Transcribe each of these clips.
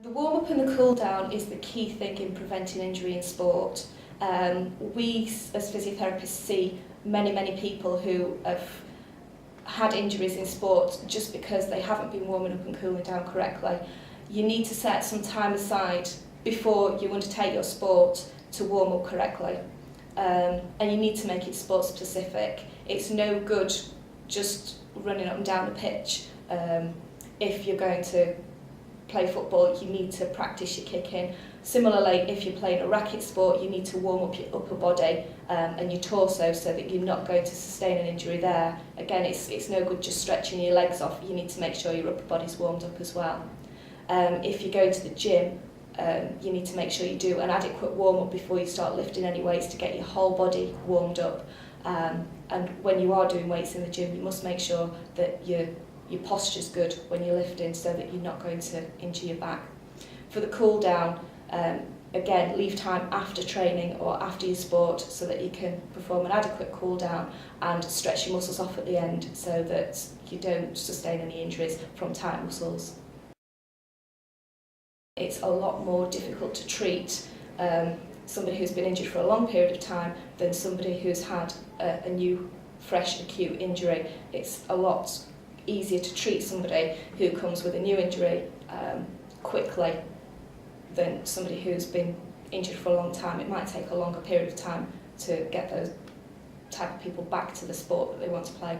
The warm-up and the cool-down is the key thing in preventing injury in sport. We as physiotherapists see many people who have had injuries in sport just because they haven't been warming up and cooling down correctly. You need to set some time aside before you undertake your sport to warm up correctly. And you need to make it sport specific. It's no good just running up and down the pitch. If you're going to play football, you need to practice your kicking. Similarly, if you're playing a racket sport, you need to warm up your upper body and your torso so that you're not going to sustain an injury there. Again, it's no good just stretching your legs off. You need to make sure your upper body's warmed up as well. If you go to the gym, you need to make sure you do an adequate warm-up before you start lifting any weights to get your whole body warmed up. And when you are doing weights in the gym, you must make sure that your posture's good when you're lifting so that you're not going to injure your back. For the cool down, again, leave time after training or after your sport so that you can perform an adequate cool down and stretch your muscles off at the end so that you don't sustain any injuries from tight muscles. It's a lot more difficult to treat somebody who's been injured for a long period of time than somebody who's had a new, fresh, acute injury. It's a lot easier to treat somebody who comes with a new injury quickly than somebody who's been injured for a long time. It might take a longer period of time to get those type of people back to the sport that they want to play.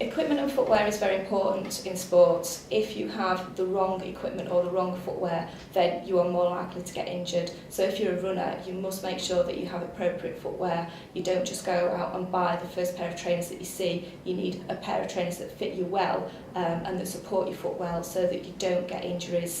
Equipment and footwear is very important in sports. If you have the wrong equipment or the wrong footwear, then you are more likely to get injured. So if you're a runner, you must make sure that you have appropriate footwear. You don't just go out and buy the first pair of trainers that you see. You need a pair of trainers that fit you well and that support your foot well so that you don't get injuries